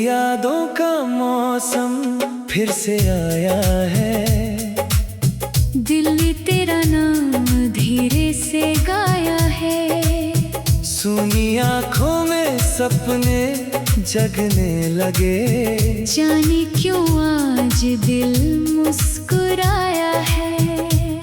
यादों का मौसम फिर से आया है। दिल ने तेरा नाम धीरे से गाया है। सुनी आँखों में सपने जगने लगे। जाने क्यों आज दिल मुस्कुराया है।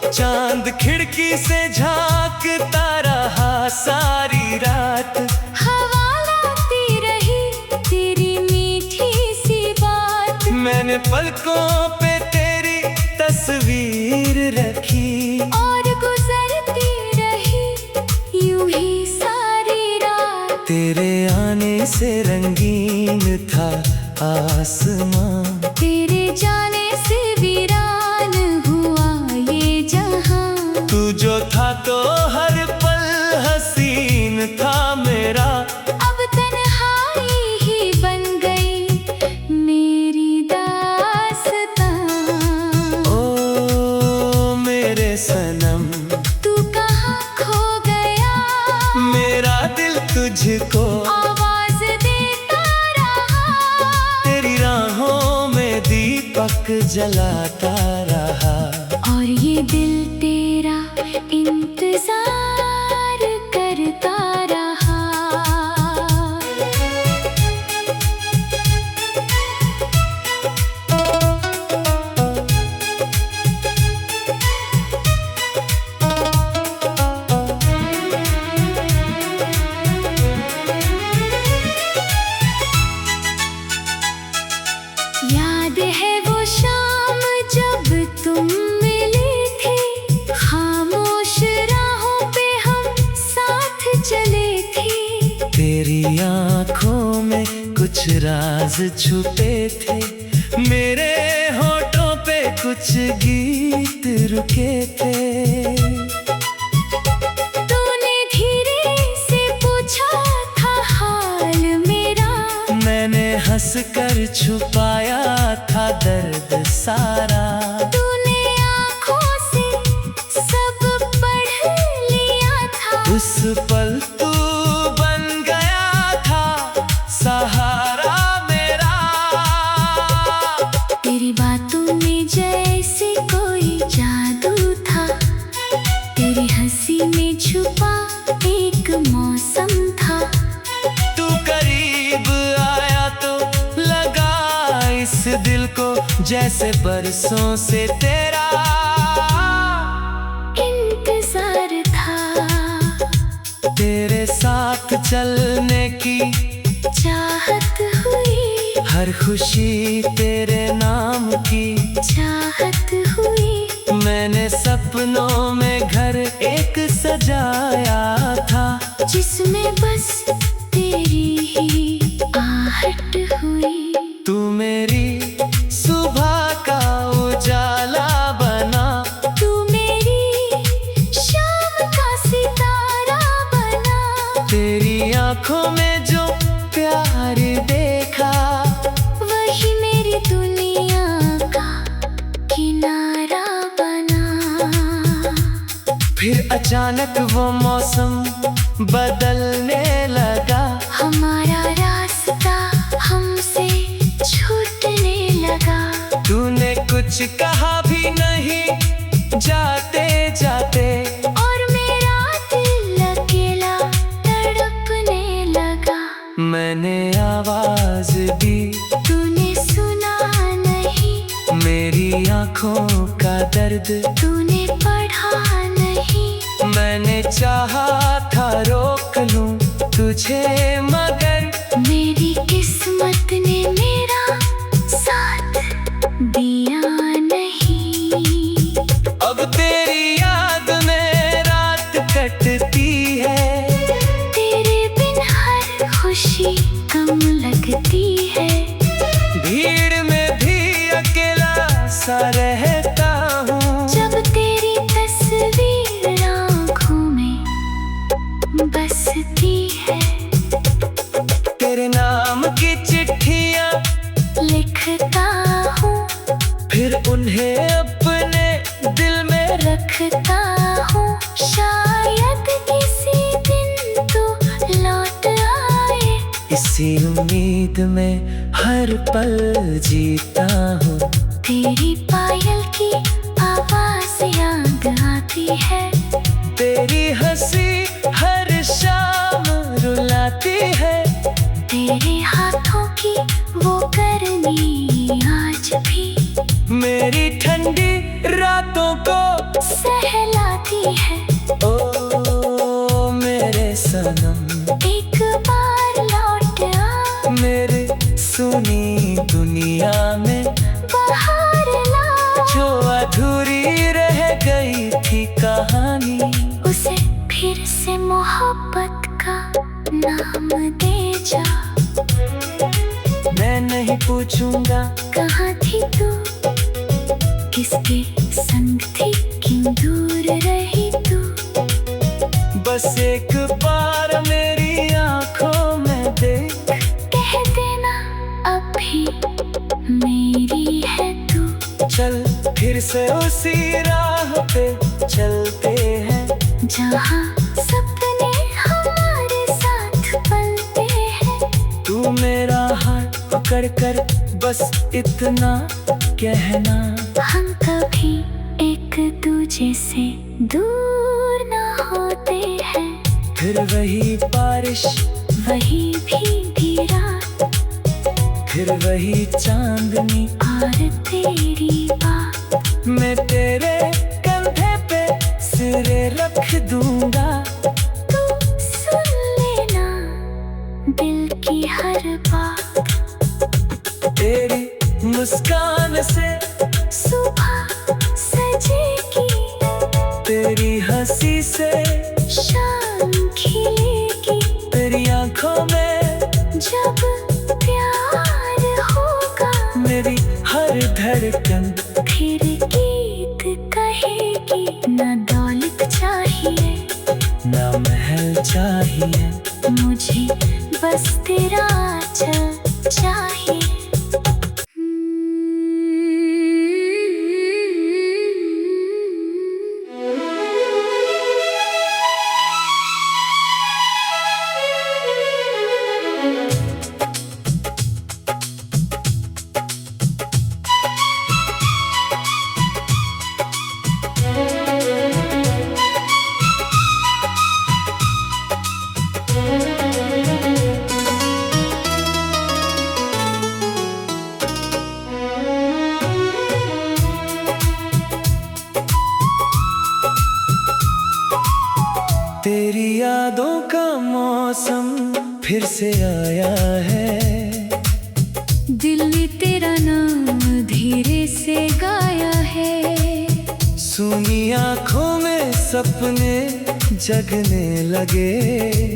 चांद खिड़की से झांकता रहा सारी रात। हवा लाती रही तेरी मीठी सी बात। मैंने पलकों पे तेरी तस्वीर रखी और गुजरती रही यूं ही सारी रात। तेरे आने से रंगीन था आसमां। तेरे जाने से वीरान हुआ ये जहां। तू जो था तो हर पल हसीन था मेरा। अब तन्हाई ही बन गई मेरी दास्तां। ओ मेरे सनम तू कहाँ खो गया। मेरा दिल तुझको आवाज देता रहा। तेरी राहों में दीपक जलाता रहा। और ये दिल तेरा इंतजार करता रहा। याद है वो शाम जब तुम मिले थे। खामोश राहों पे हम साथ चले थे। तेरी आँखों में कुछ राज छुपे थे। मेरे होठों पे कुछ गीत रुके थे। तूने धीरे से पूछा था हाल मेरा। मैंने हंसकर छुपाया था दर्द सारा। तूने आँखों से सब पढ़ लिया था। उस पल तू बन गया था सहारा मेरा। तेरी बातों में जैसे कोई जादू था। तेरी हंसी में छुपा एक मौसम था। तू करीब आया तो लगा इस दिल को जैसे बरसों से तेरा इंतजार था। तेरे साथ चलने की चाहत हुई। हर खुशी तेरे नाम की चाहत हुई। मैंने सपनों में घर एक सजाया था। जिसमें बस तेरी ही आहट हुई। तू मेरी सुबह का उजाला बना। तू मेरी शाम का सितारा बना। तेरी आँखों में जो प्यार देखा वही मेरी दुनिया का किनारा बना। फिर अचानक वो मौसम बदलने लगा। हमारा रास्ता हमसे छूटने लगा। तूने कुछ कहा भी नहीं जाते जाते। और मेरा दिल अकेला तड़पने लगा। मैंने आवाज दी तूने सुना नहीं। मेरी आँखों का दर्द तूने पढ़ा नहीं। मैंने चाहा था रोक लूं तुझे मगर मेरी किस्मत ने मेरा साथ दिया नहीं। अब तेरी याद में रात कटती है। तेरे बिन हर खुशी कम लगती है। भीड़ में भी अकेला सा रहता हूँ। जब तेरी तस्वीर आँखों में बसती है। उम्मीद में हर पल जीता हूँ। तेरी पायल की आवाज याद आती है, तेरी हंसी हर शाम रुलाती है, तेरे हाथों की वो करनी आज भी मेरी ठंडी रातों को सहलाती है। ओ मेरे सनम, एक बार लौट आ, मेरे सुनी दुनिया में बाहर ला, जो अधूरी रह गई थी कहानी, उसे फिर से मोहब्बत का नाम दे जा। मैं नहीं पूछूंगा कहाँ थी तू, किसके संग थी, क्यों दूर रही तू। बस एक बार मेरी आंखों में देख, कह देना अभी मेरी है तू। चल फिर से उसी राह पे चलते हैं, जहाँ सपने हमारे साथ पलते हैं। तू मेरा हाथ पकड़ कर बस इतना कहना, हम कभी एक दूजे से दूर न होते हैं। फिर वही बारिश, वही भीगी रात, फिर वही चांदनी और तेरी बात। मैं तेरे कंधे पे सिर रख दूंगा, तू सुन लेना दिल की हर बात। तेरी मुस्कान से सुबह सजेगी, तेरी हंसी से शाम खिलेगी। तेरी आंखों में जब प्यार होगा, मेरी हर धड़कन फिर गीत कहेगी। न दौलत चाहिए, ना महल चाहिए, मुझे बस तेरा आंचल चाहिए। तेरी यादों का मौसम फिर से आया है, दिल ने तेरा नाम धीरे से गाया है। सुनी आंखों में सपने जगने लगे,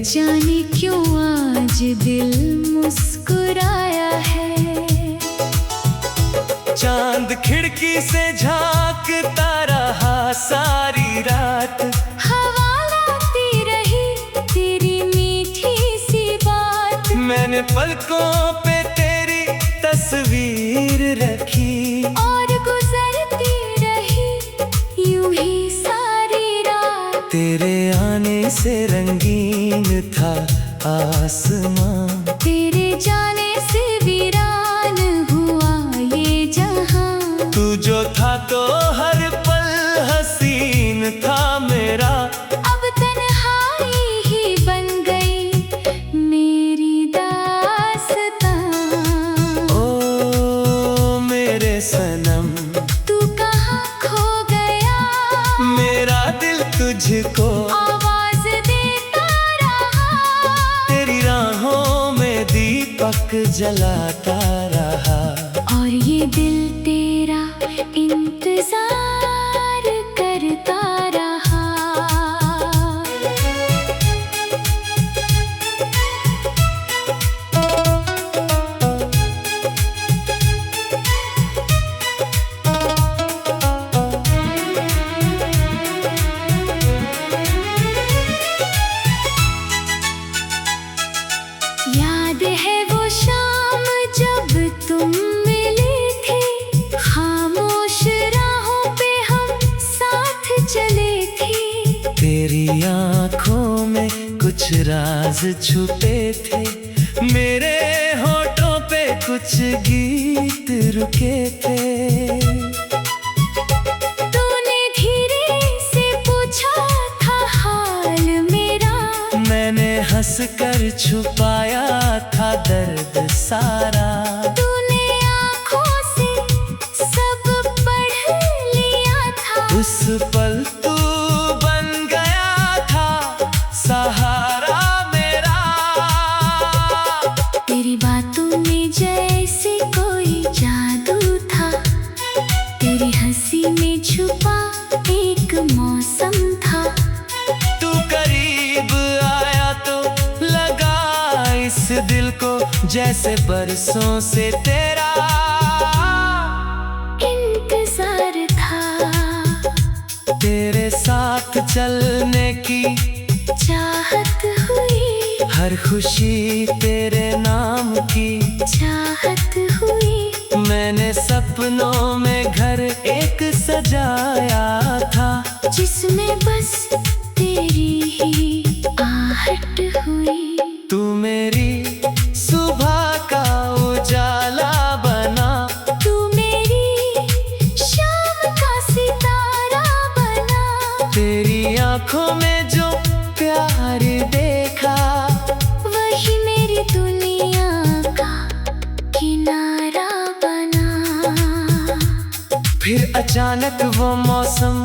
जाने क्यों आज दिल मुस्कुराया है। चांद खिड़की से झांकता रहा सारी रात, हवा लाती रही तेरी मीठी सी बात। मैंने पलकों पे तेरी तस्वीर रखी, और गुजरती रही यूं ही सारी रात। तेरे आने से रंगीन था आसमां, तेरे जाने से वीरान हुआ ये जहां। तू जो था तो हर पल हसीन था मेरा, अब तन्हाई ही बन गई मेरी दास्तां। ओ मेरे सनम, तू कहाँ खो गया, मेरा दिल तुझको आवाज देता रहा। तेरी राहों में दीपक जलाता रहा, और ये दिल तेरा इंतजार करता रहा। याद है वो शाम जब तुम मिले थे, खामोश राहों पे हम साथ चले थे। तेरी आंखों में कुछ राज छुपे थे, मेरे हो कुछ गीत रुके थे। तूने धीरे से पूछा था हाल मेरा, मैंने हंसकर छुपाया था दर्द सारा। तूने आँखों से सब पढ़ लिया था। उस पल तू बन गया था सहारा मेरा। तेरी बातों में जैसे कोई जादू था, तेरी हंसी में छुपा एक मौसम था। तू करीब आया तो लगा इस दिल को जैसे बरसों से तेरा इंतजार था। तेरे साथ चलने की चाहत हुई, हर खुशी तेरे नाम की चाहत हुई। मैंने सपनों में घर एक सजाया था, जिसमें बस तेरी ही आहट हुई। तू मेरी सुबह का उजाला बना। तू मेरी शाम का सितारा बना। तेरी आंखों में जो प्यार देखा, वही मेरी दुनिया का किनारा बना। फिर अचानक वो मौसम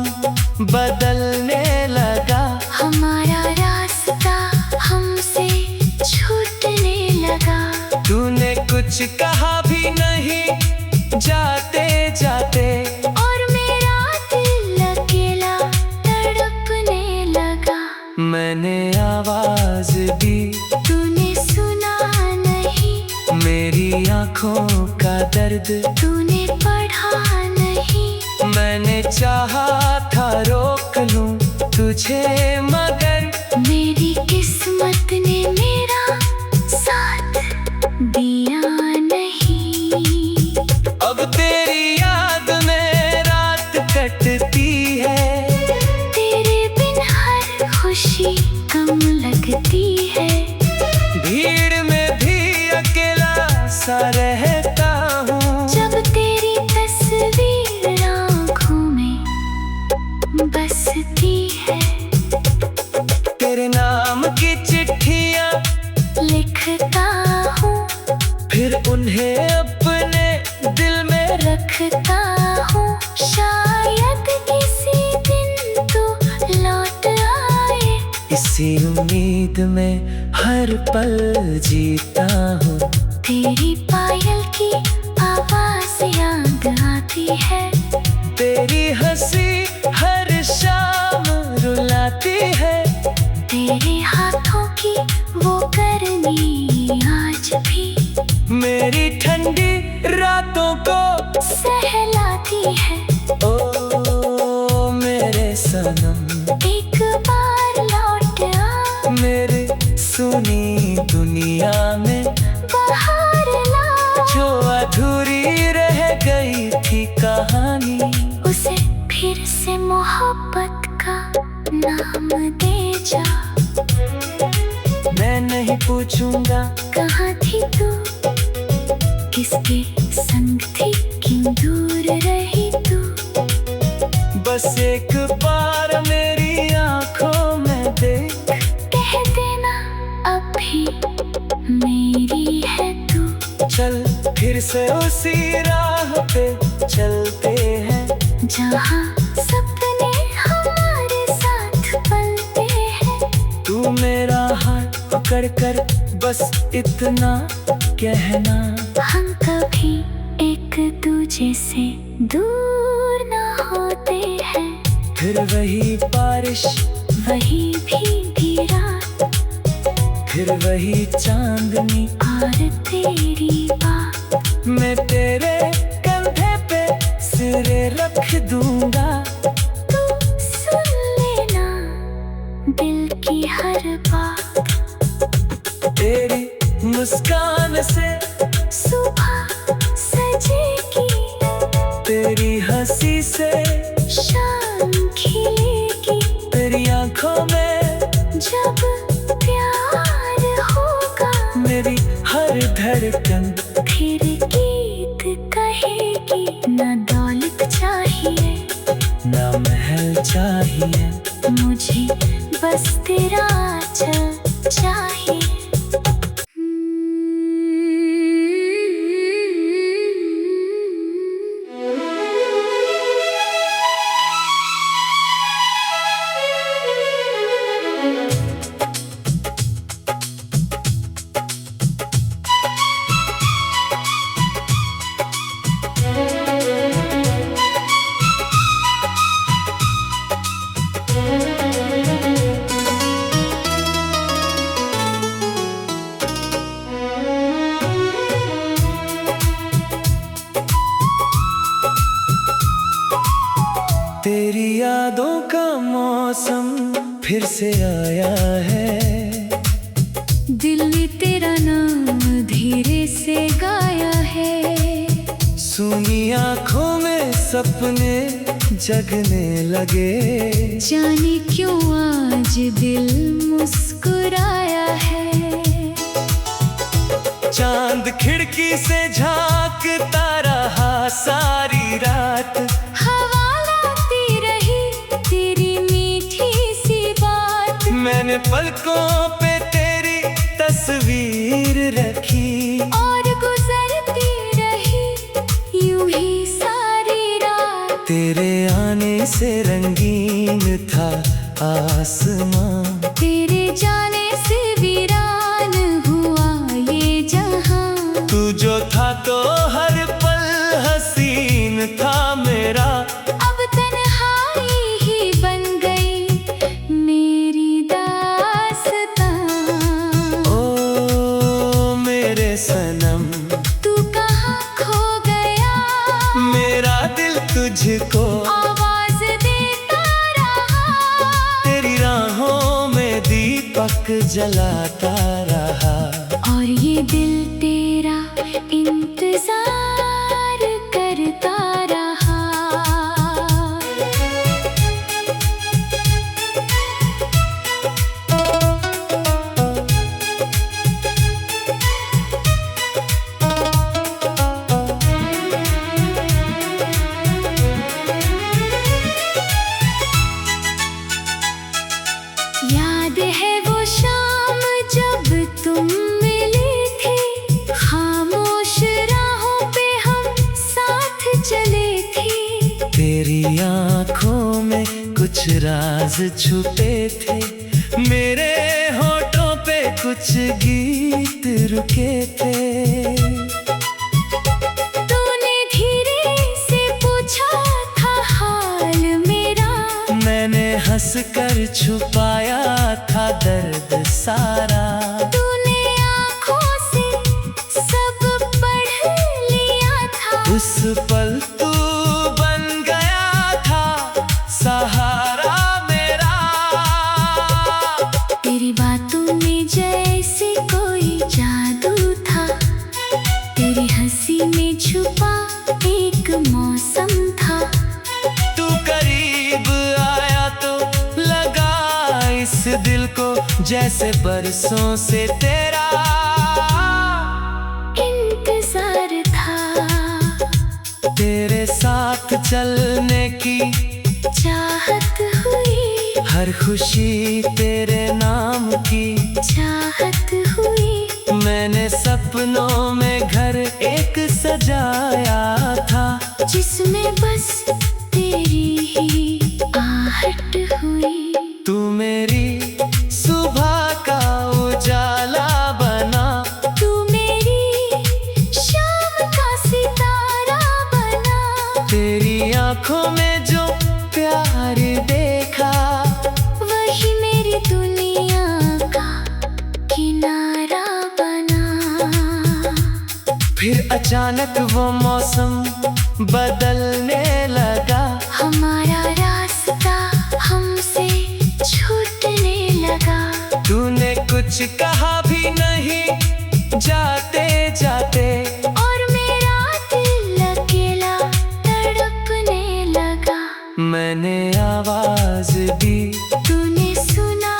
बदलने लगा। हमारा रास्ता हमसे छूटने लगा। तूने कुछ कहा भी नहीं जाते जाते, और मेरा दिल अकेला तड़पने लगा। मैंने आवाज दी, तूने सुना नहीं। मेरी आंखों का दर्द तूने पढ़ा नहीं। मैंने चाहा था रोक लूं तुझे, मगर मेरी किस्मत ने मेरा साथ दिया नहीं। अब तेरी याद में रात कटती है। तेरे बिन हर खुशी कम लगती है। भीड़ में भी अकेला सा रहता हूँ। जब तेरी तस्वीर आँखों में बसती है। तेरे नाम की चिट्ठियाँ लिखता हूँ, फिर उन्हें अपने दिल में रखता हूँ। शायद किसी दिन तू लौट आए। इसी उम्मीद में हर पल जीता हूँ। तेरी पायल की आवाज़ याद आती है। तेरी हंसी हर शाम रुलाती है। तेरे हाथों की वो करनी आज भी मेरी ठंडी रातों को सहलाती है। ओ मेरे सनम, एक बार लौट आ। मेरे सुनी दुनिया में बाहर ला। जो अधूरी रह गई थी कहानी, उसे फिर से मोहब्बत का नाम दे जा। मैं नहीं पूछूंगा कहाँ थी तू, किसके संग थी, क्यों दूर रही तू। बस एक बार मेरी आंखों में देख, कह देना अभी मेरी है तू। चल फिर से उसी राह पे चलते हैं, जहाँ सपने हमारे साथ पलते हैं। तू मेरा हाथ पकड़ कर बस इतना कहना, हम कभी एक दूजे से दूर न होते हैं। फिर वही बारिश, वही भीगी रात, फिर वही चांदनी और तेरी बात। मैं तेरे कंधे पे सिर रख दूंगा। तू सुन लेना दिल की हर बात। तेरी मुस्कान से सुबह सजेगी, तेरी हंसी से शाम खिलेगी। तेरी आंखों में जब प्यार होगा, मेरी हर धड़कन फिर आंचल चाहिए, मुझे बस तेरा आंचल चाहिए। तेरी यादों का मौसम फिर से आया है, दिल ने तेरा नाम धीरे से गाया है। सूनी आँखों में सपने जगने लगे, जाने क्यों आज दिल मुस्कुराया है। चांद खिड़की से झांकता रहा सारी रात, हवा लाती रही तेरी मीठी सी बात। मैंने पलकों पे तेरी तस्वीर रखी, और गुजरती रही यूं ही सारी रात। तेरे आने से रंगीन था आसमां, तेरे जाने से वीरान हुआ ये जहां। तू जो था तो हर पल हसीन था मेरा, अब तन्हाई ही बन गई मेरी दास्तां। ओ मेरे सनम, तू कहाँ खो गया, मेरा दिल तुझको आवाज देता रहा। तेरी राहों में दीपक जलाता रहा, और ये दिल तेरा इंतजार करता रहा। याद है वो शाम जब तुम मिले थे, खामोश राहों पे हम साथ चले थे। तेरी आँखों में कुछ राज छुपे थे, मेरे होठों पे कुछ गीत रुके थे। तूने धीरे से पूछा था हाल मेरा, मैंने हंसकर छुपाया था दर्द सारा। तूने आँखों से सब पढ़ लिया था, उस पल तू बन गया था सहारा मेरा। तेरी बातों में जैसे कोई जादू था, तेरी हंसी में छुपा एक मौसम था। तू करीब आया तो लगा इस दिल को जैसे बरसों से तेरा इंतजार था। तेरे साथ चलने की चाहत हुई, हर खुशी तेरे नाम की चाहत हुई। मैंने सपनों में घर एक सजाया था, जिसमें बस तेरी ही आहट हुई। तू मेरी सुबह का उजाला बना, तू मेरी शाम का सितारा बना। तेरी आँखों में जो प्यार देखा, वही मेरी दुनिया का किनारा बना। फिर अचानक वो मौसम बदलने लगा, हमारा रास्ता हमसे छूटने लगा। तूने कुछ कहा भी नहीं जाते जाते, और मेरा दिल अकेला तड़पने लगा। मैंने आवाज दी, तूने सुना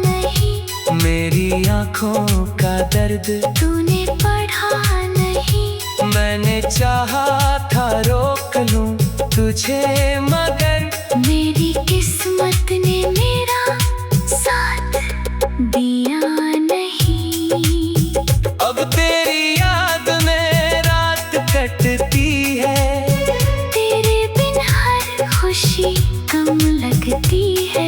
नहीं, मेरी आँखों का दर्द तूने पढ़ा नहीं। मैंने चाहा था रोक लूं तुझे, मगर मेरी किस्मत होती है।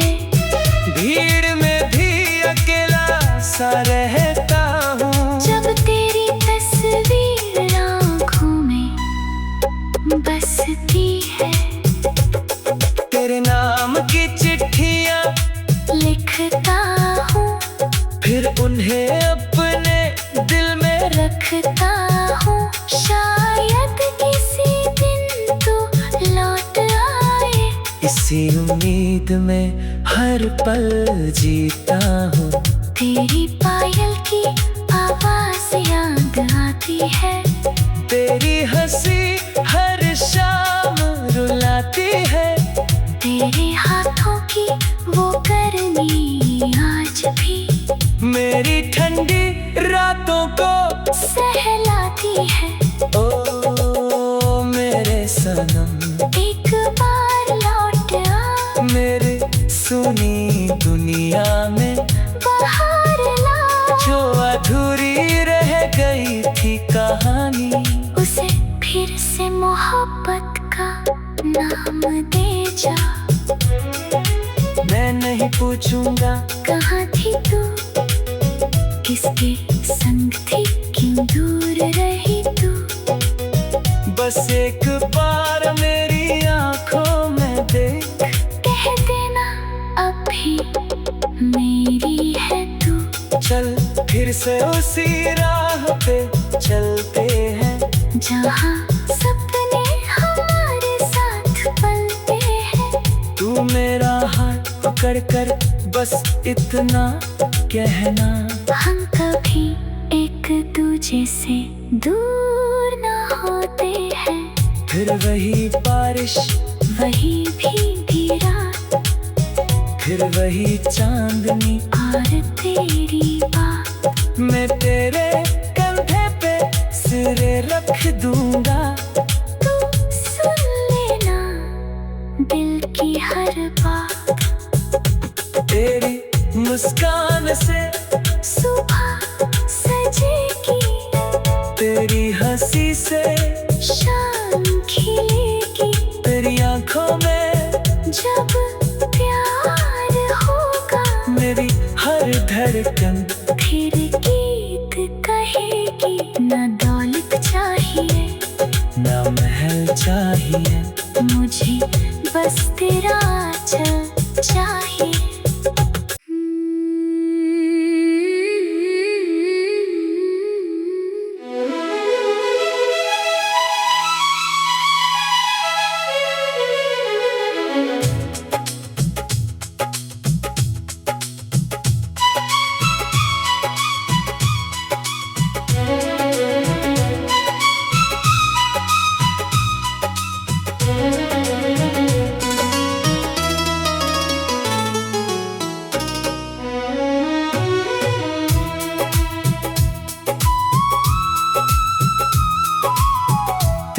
भीड़ में भी अकेला सा रहता हूँ। जब तेरी तस्वीर आँखों में बसती है। तेरे नाम की चिट्ठियाँ लिखता हूँ, फिर उन्हें अपने दिल में रखता हूँ। शायद किसी दिन तू लौट आए। इसी उम्मीद में हर पल जीता हूँ। तेरी पायल की आवाज याद आती है। तेरी हंसी हर शाम रुलाती है। तेरे हाथों की वो करनी आज भी मेरी ठंडी रातों को सहलाती है। ओ मेरे सनम, एक बार लौट आ, मेरे सुनी दुनिया में बाहर ला। जो अधूरी रह गई थी कहानी, उसे फिर से मोहब्बत का नाम दे जा। मैं नहीं पूछूंगा कहाँ थी तू, किसके संग थी, क्यों दूर रही तू। बस एक बार मेरी आंखों में देख, कह देना अभी मेरी है तू। चल फिर से उसी राह पे चलते हैं, जहाँ सपने हमारे साथ पलते हैं। तू मेरा हाथ पकड़ कर बस इतना कहना, हम कभी एक दूजे से दूर न होते हैं। फिर वही बारिश, वही भीगी रात, फिर वही चांदनी और तेरी बात। मैं तेरे कंधे पे सिर रख दूंगा। तू सुन लेना दिल की हर बात। तेरी मुस्कान से सुबह सजेगी, तेरी हंसी से शाम खिलेगी। तेरी आंखों में जब प्यार होगा, मेरी हर धड़कन फिर गीत कहेगी। न दौलत चाहिए, ना महल चाहिए, मुझे बस तेरा आंचल चाहिए।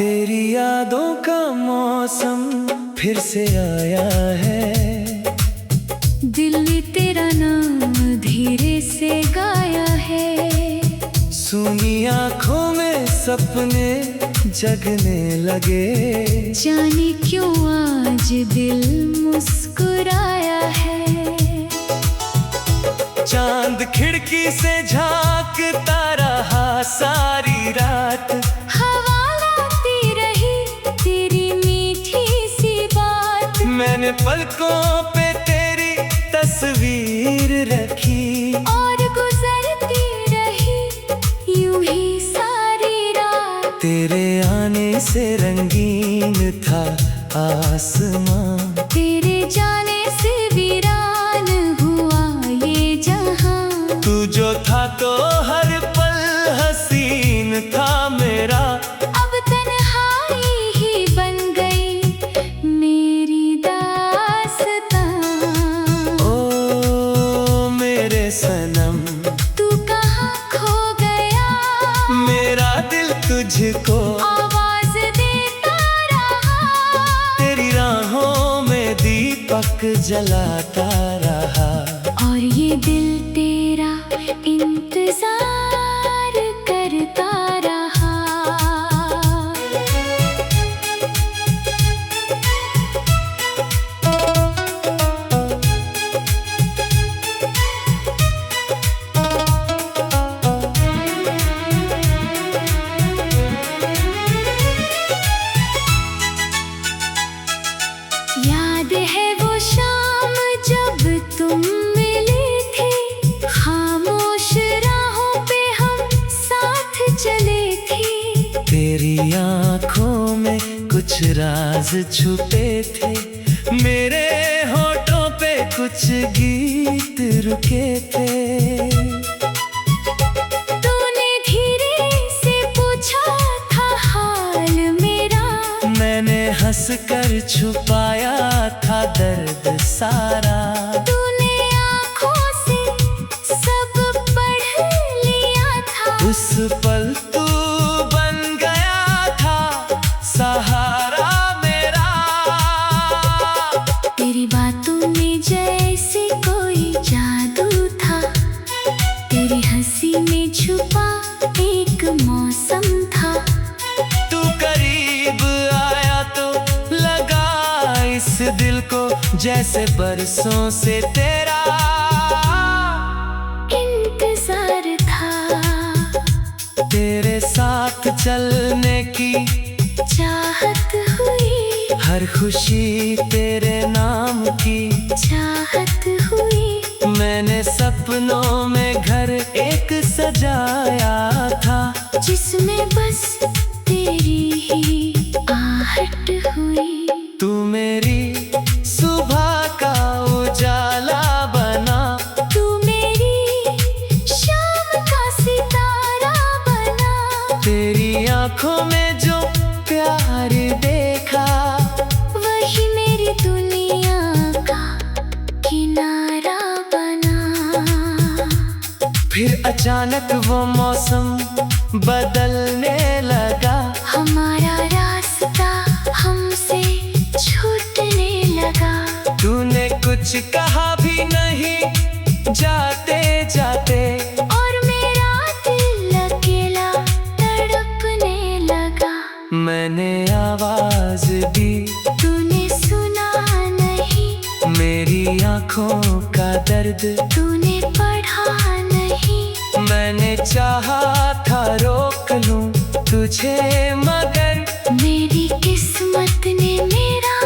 तेरी यादों का मौसम फिर से आया है। दिल ने तेरा नाम धीरे से गाया है। सूनी आँखों में सपने जगने लगे। जाने क्यों आज दिल मुस्कुराया है। चांद खिड़की से झांकता रहा सारी रात। हवा लाती रही तेरी मीठी सी बात। मैंने पलकों पे तेरी तस्वीर रखी, और गुजरती रही यूं ही सारी रात। तेरे आने से रंगीन था आसमां। तेरे जाने से वीरान हुआ ये जहां। तू जो था तो हर पल हसीन था मेरा। अब तन्हाई ही बन गई मेरी दास्तां। ओ मेरे सनम, तू कहाँ खो गया, मेरा दिल तुझको आवाज देता रहा। तेरी राहों में दीपक जलाता रहा। और ये दिल तेरा इंतजार करता रहा। राज छुपे थे, मेरे होठों पे कुछ गीत रुके थे। तूने धीरे से पूछा था हाल मेरा, मैंने हंसकर छुपाया था दर्द सारा। तूने आँखों से सब पढ़ लिया था, उस पल तू बन गया था सहारा मेरा। तेरी बातों में जैसे कोई जादू था, तेरी हंसी में छुपा एक मौसम था। तू करीब आया तो लगा इस दिल को जैसे बरसों से तेरा इंतजार था। तेरे साथ चलने की चाहत हुई, हर खुशी तेरे नाम की चाहत हुई। मैंने सपनों में घर एक सजाया था, जिसमें बस तेरी ही आहट हुई। तू मेरी सुबह का उजाला बना, तू मेरी शाम का सितारा बना। तेरी आंखों में जो प्यार देखा, वही मेरी दुनिया का किनारा बना। फिर अचानक वो मौसम बदलने लगा, हमारा रास्ता हमसे छूटने लगा। तूने कुछ कहा भी नहीं जाते जाते, और मेरा दिल अकेला तड़पने लगा। मैंने आवाज दी, तूने सुना नहीं, मेरी आंखों का दर्द तूने पढ़ा नहीं। मैंने चाहा था रोक लूं तुझे, मगर मेरी किस्मत ने मेरा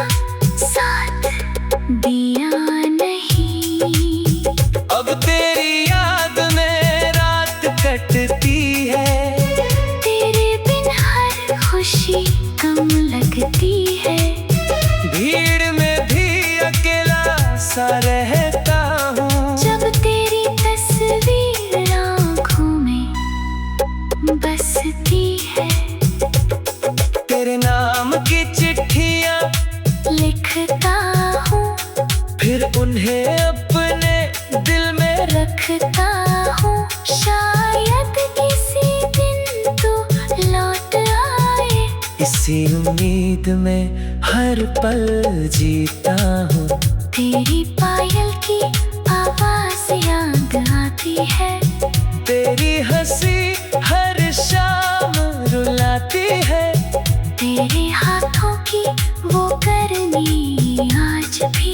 साथ दिया नहीं। अब तेरी याद में रात कटती है, तेरे बिन हर खुशी कम लगती है। भीड़ में भी अकेला सा रहता हूँ, जब तेरी तस्वीर आँखों में बसती है। तेरे नाम की चिट्ठियाँ लिखता हूँ, फिर उन्हें अपने दिल में रखता हूँ। शायद किसी दिन तू लौट आए, इसी उम्मीद में हर पल जीता हूँ। तेरी पायल की आवाज़ याद आती है, तेरी हंसी हर शाम रुलाती है, तेरे हाथों की वो करनी आज भी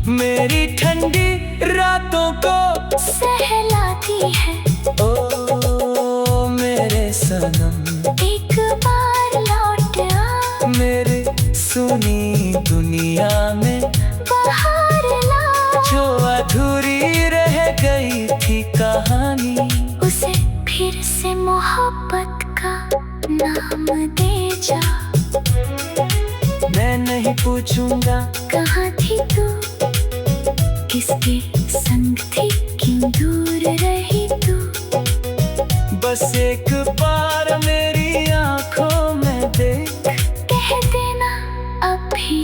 मेरी ठंडी रातों को सहलाती है। ओ मेरे सनम, एक बार लौट आ, मेरे सुनी दुनिया में बाहर ला। जो अधूरी रह गई थी कहानी, उसे फिर से मोहब्बत का नाम दे जा। मैं नहीं पूछूंगा कहाँ थी तू, किसके संग थी, क्यों दूर रही तू। बस एक बार मेरी आंखों में देख, कह देना अभी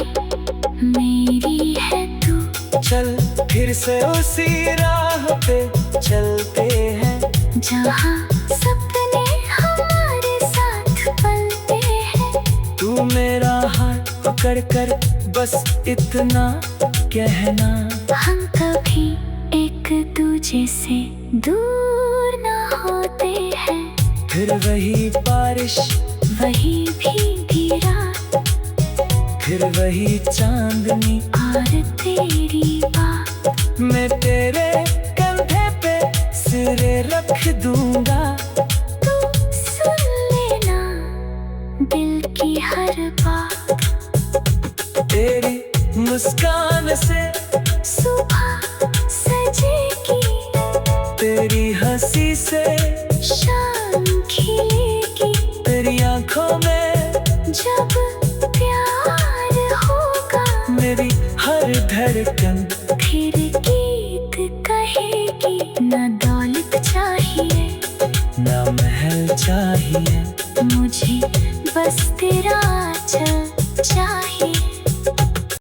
मेरी है तू। चल फिर से उसी राह पे चलते हैं, जहाँ सपने हमारे साथ पलते हैं। तू मेरा हाथ पकड़ कर बस इतना कहना, हम कभी एक दूजे से दूर न होते हैं। फिर वही बारिश, वही भीगी रात, फिर वही चांदनी, और तेरी बात। मैं तेरे कंधे पे सिर रख दूंगा। तू सुन लेना दिल की हर बात, तेरी मुस्कान से सुबह सजेगी, तेरी हंसी से शाम खिलेगी। तेरी आंखों में जब प्यार नहीं है।